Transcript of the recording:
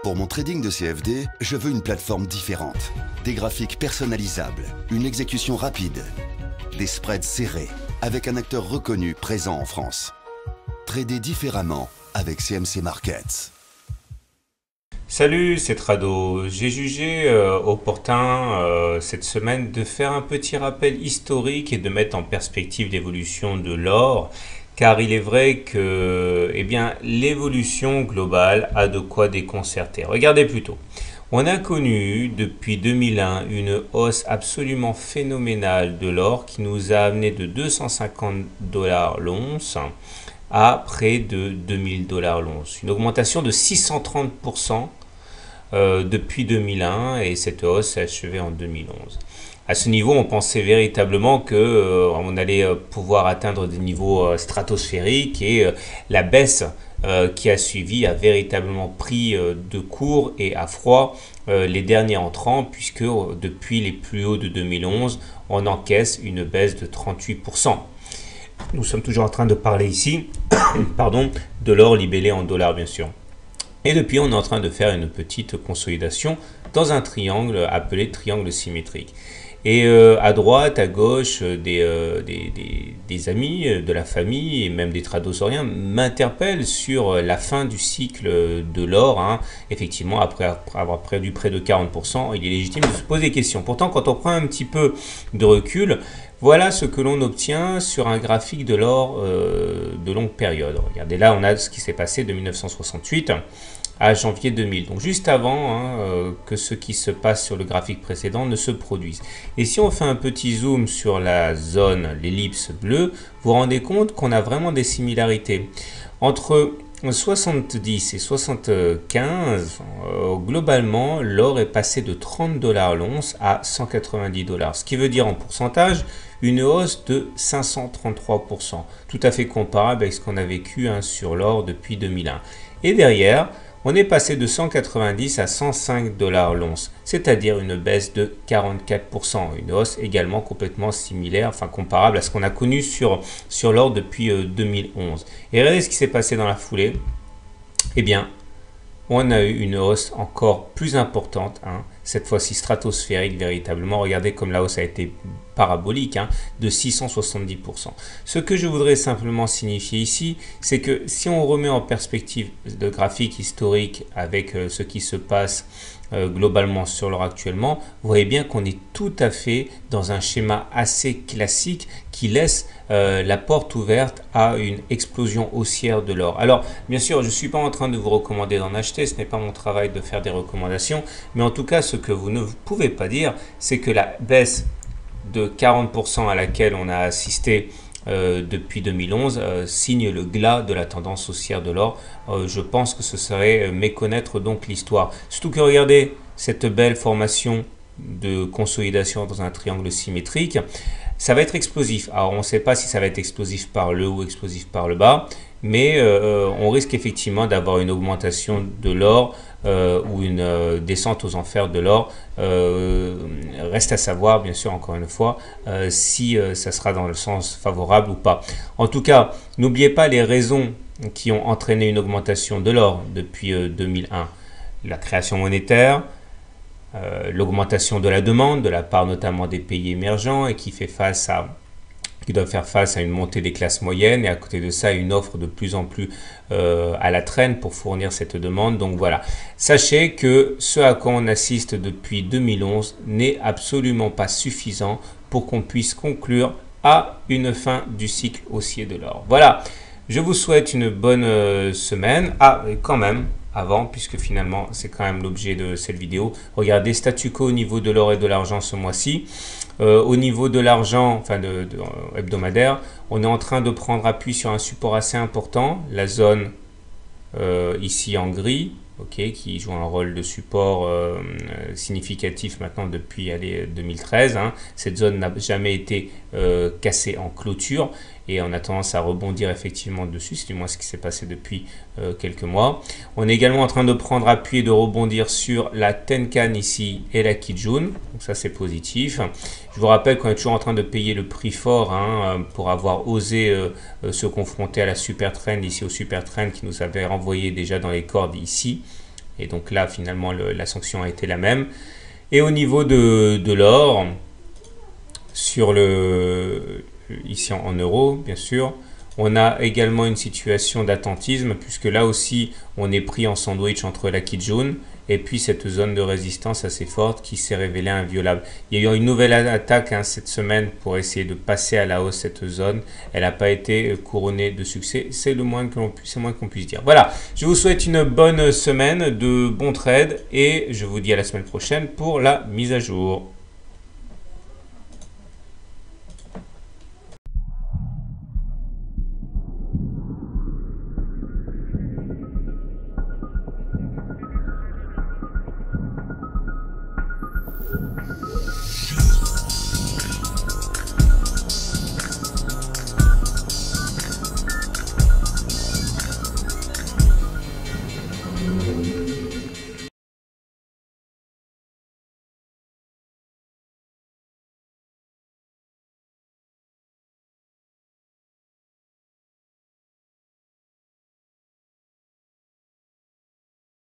Pour mon trading de CFD, je veux une plateforme différente. Des graphiques personnalisables, une exécution rapide, des spreads serrés, avec un acteur reconnu présent en France. Trader différemment avec CMC Markets. Salut, c'est Trado. J'ai jugé opportun cette semaine de faire un petit rappel historique et de mettre en perspective l'évolution de l'or, car il est vrai que l'évolution globale a de quoi déconcerter. Regardez plutôt. On a connu depuis 2001 une hausse absolument phénoménale de l'or qui nous a amené de 250 $ l'once à près de 2000 $ l'once. Une augmentation de 630% depuis 2001 et cette hausse s'est achevée en 2011. À ce niveau, on pensait véritablement que on allait pouvoir atteindre des niveaux stratosphériques et la baisse qui a suivi a véritablement pris de court et à froid les derniers entrants, puisque depuis les plus hauts de 2011, on encaisse une baisse de 38%. Nous sommes toujours en train de parler ici de l'or libellé en dollars, bien sûr. Et depuis, on est en train de faire une petite consolidation dans un triangle appelé triangle symétrique. Et à droite, à gauche, des amis, de la famille et même des tradosoriens m'interpellent sur la fin du cycle de l'or. Effectivement, après avoir perdu près de 40%, il est légitime de se poser des questions. Pourtant, quand on prend un petit peu de recul, voilà ce que l'on obtient sur un graphique de l'or de longue période. Regardez, là, on a ce qui s'est passé de 1968 à janvier 2000. Donc juste avant que ce qui se passe sur le graphique précédent ne se produise. Et si on fait un petit zoom sur la zone, l'ellipse bleue, vous vous rendez compte qu'on a vraiment des similarités. Entre 70 et 75, globalement, l'or est passé de 30 $ l'once à 190 $. Ce qui veut dire en pourcentage une hausse de 533%. Tout à fait comparable avec ce qu'on a vécu sur l'or depuis 2001. Et derrière, on est passé de 190 à 105 $ l'once, c'est-à-dire une baisse de 44%, une hausse également complètement similaire, enfin comparable à ce qu'on a connu sur l'or depuis 2011. Et regardez ce qui s'est passé dans la foulée. Eh bien, on a eu une hausse encore plus importante, cette fois-ci stratosphérique véritablement. Regardez comme la hausse a été parabolique, de 670%. Ce que je voudrais simplement signifier ici, c'est que si on remet en perspective de graphique historique avec ce qui se passe globalement sur l'or actuellement, vous voyez bien qu'on est tout à fait dans un schéma assez classique qui laisse la porte ouverte à une explosion haussière de l'or. Alors, bien sûr, je ne suis pas en train de vous recommander d'en acheter, ce n'est pas mon travail de faire des recommandations, mais en tout cas, ce que vous ne pouvez pas dire, c'est que la baisse de 40% à laquelle on a assisté depuis 2011 signe le glas de la tendance haussière de l'or. Je pense que ce serait méconnaître donc l'histoire. Surtout que regardez cette belle formation de consolidation dans un triangle symétrique. Ça va être explosif. Alors on ne sait pas si ça va être explosif par le haut ou explosif par le bas, mais on risque effectivement d'avoir une augmentation de l'or ou une descente aux enfers de l'or. Reste à savoir, bien sûr, encore une fois, si ça sera dans le sens favorable ou pas. En tout cas, n'oubliez pas les raisons qui ont entraîné une augmentation de l'or depuis 2001. La création monétaire, l'augmentation de la demande de la part notamment des pays émergents et qui doivent faire face à une montée des classes moyennes et à côté de ça une offre de plus en plus à la traîne pour fournir cette demande. Donc voilà, sachez que ce à quoi on assiste depuis 2011 n'est absolument pas suffisant pour qu'on puisse conclure à une fin du cycle haussier de l'or. Voilà, je vous souhaite une bonne semaine. Et quand même, avant, puisque finalement c'est quand même l'objet de cette vidéo, regardez statu quo au niveau de l'or et de l'argent ce mois-ci. Au niveau de l'argent, enfin hebdomadaire, on est en train de prendre appui sur un support assez important, la zone ici en gris, qui joue un rôle de support significatif maintenant depuis 2013. Cette zone n'a jamais été cassée en clôture et on a tendance à rebondir effectivement dessus, c'est du moins ce qui s'est passé depuis quelques mois. On est également en train de prendre appui et de rebondir sur la Tenkan ici et la Kijun, donc ça c'est positif. Je vous rappelle qu'on est toujours en train de payer le prix fort pour avoir osé se confronter à la super trend ici, au super trend qui nous avait renvoyé déjà dans les cordes ici. Et donc là, finalement, la sanction a été la même. Et au niveau de l'or, ici en euros, bien sûr, on a également une situation d'attentisme, puisque là aussi, on est pris en sandwich entre la Kijun et puis cette zone de résistance assez forte qui s'est révélée inviolable. Il y a eu une nouvelle attaque cette semaine pour essayer de passer à la hausse cette zone. Elle n'a pas été couronnée de succès. C'est le moins qu'on puisse dire. Voilà, je vous souhaite une bonne semaine, de bons trades et je vous dis à la semaine prochaine pour la mise à jour.